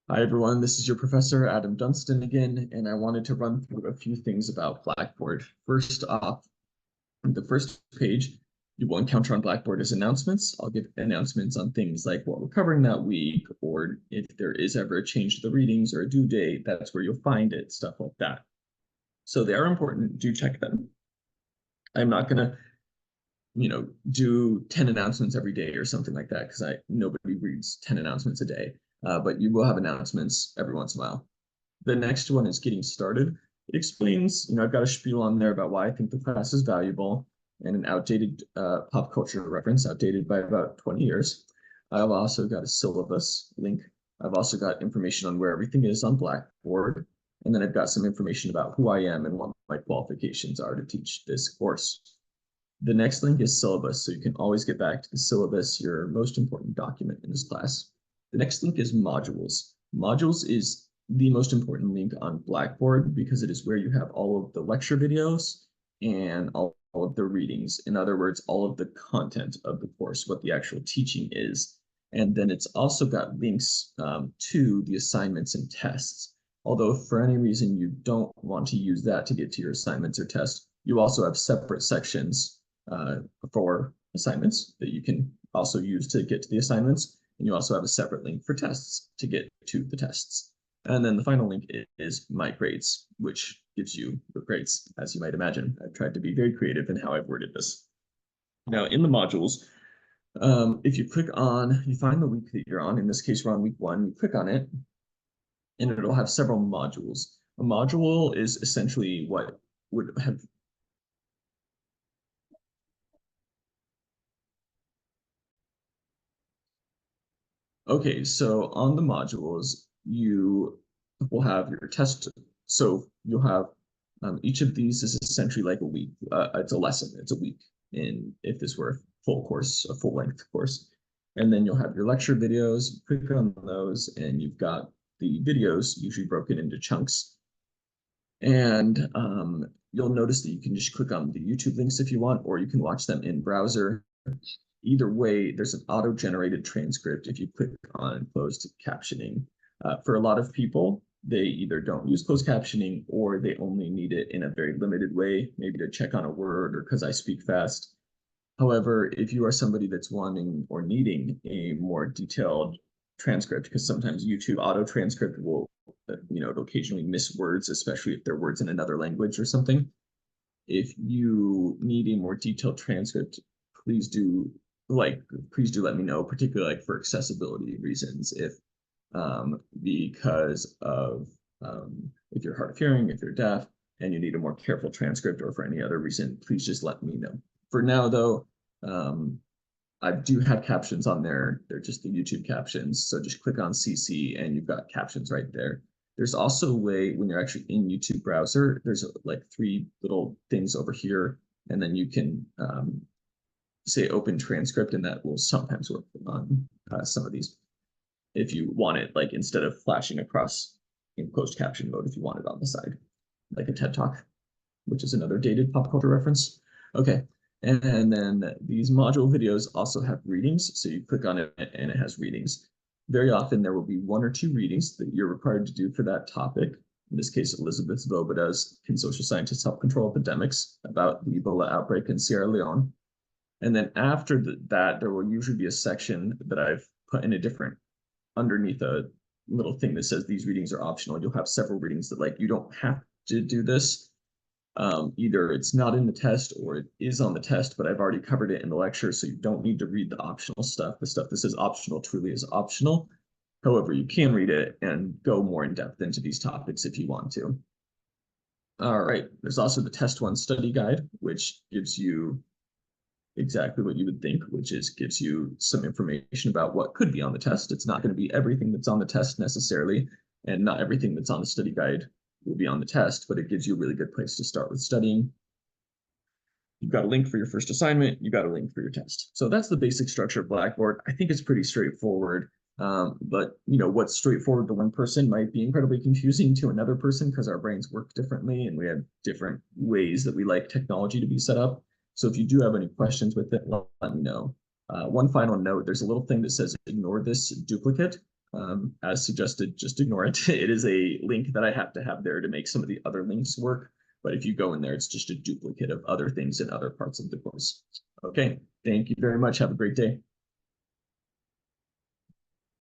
Hi, everyone. This is your professor, Adam Dunstan again, and I wanted to run through a few things about Blackboard. First off, the first page you will encounter on Blackboard is announcements. I'll give announcements on things like what we're covering that week, or if there is ever a change to the readings or a due date, that's where you'll find it, stuff like that. So they are important. Do check them. I'm not going to do 10 announcements every day or something like that because nobody reads 10 announcements a day. But you will have announcements every once in a while. The next one is getting started. It explains, I've got a spiel on there about why I think the class is valuable and an outdated pop culture reference, outdated by about 20 years. I've also got a syllabus link. I've also got information on where everything is on Blackboard. And then I've got some information about who I am and what my qualifications are to teach this course. The next link is syllabus, so you can always get back to the syllabus, your most important document in this class. The next link is modules. Modules is the most important link on Blackboard because it is where you have all of the lecture videos and all of the readings. In other words, all of the content of the course, what the actual teaching is. And then it's also got links to the assignments and tests. Although for any reason you don't want to use that to get to your assignments or tests, you also have separate sections for assignments that you can also use to get to the assignments. And you also have a separate link for tests to get to the tests. And then the final link is My Grades, which gives you your grades, as you might imagine. I've tried to be very creative in how I've worded this. Now, in the modules, if you click on, you find the week that you're on. In this case, we're on week 1. You click on it, and it'll have several modules. A module is essentially what would have Okay, so on the modules, you will have your test. So you'll have each of these is essentially like a week. It's a lesson. It's a week in if this were a full course, a full length course. And then you'll have your lecture videos. Click on those, and you've got the videos usually broken into chunks. And you'll notice that you can just click on the YouTube links if you want, or you can watch them in browser. Either way, there's an auto-generated transcript if you click on closed captioning. For a lot of people, they either don't use closed captioning or they only need it in a very limited way, maybe to check on a word or because I speak fast. However, if you are somebody that's wanting or needing a more detailed transcript, because sometimes YouTube auto transcript will, it'll occasionally miss words, especially if they're words in another language or something. If you need a more detailed transcript, please do let me know, particularly like for accessibility reasons, because of if you're hard of hearing, if you're deaf, and you need a more careful transcript, or for any other reason, please just let me know. For now, though, I do have captions on there. They're just the YouTube captions. So just click on CC and you've got captions right there. There's also a way when you're actually in YouTube browser, there's like 3 little things over here, and then you can say open transcript, and that will sometimes work on some of these if you want it, like instead of flashing across in closed caption mode, if you want it on the side, like a TED Talk, which is another dated pop culture reference. Okay, and then these module videos also have readings, so you click on it and it has readings. Very often there will be 1 or 2 readings that you're required to do for that topic. In this case, Elizabeth Svoboda's Can Social Scientists Help Control Epidemics, about the Ebola outbreak in Sierra Leone. And then after that, there will usually be a section that I've put in a different, underneath a little thing that says these readings are optional. You'll have several readings that like, you don't have to do this. Either it's not in the test or it is on the test, but I've already covered it in the lecture, so you don't need to read the optional stuff. The stuff that says optional truly is optional. However, you can read it and go more in depth into these topics if you want to. All right, there's also the Test 1 study guide, which gives you exactly what you would think, which is gives you some information about what could be on the test. It's not going to be everything that's on the test necessarily, and not everything that's on the study guide will be on the test, but it gives you a really good place to start with studying. You've got a link for your first assignment, you've got a link for your test. So that's the basic structure of Blackboard. I think it's pretty straightforward, but what's straightforward to one person might be incredibly confusing to another person because our brains work differently and we have different ways that we like technology to be set up. So if you do have any questions with it, let me know. One final note, there's a little thing that says ignore this duplicate. as suggested, just ignore it. It is a link that I have to have there to make some of the other links work. But if you go in there, it's just a duplicate of other things in other parts of the course. Okay, thank you very much. Have a great day.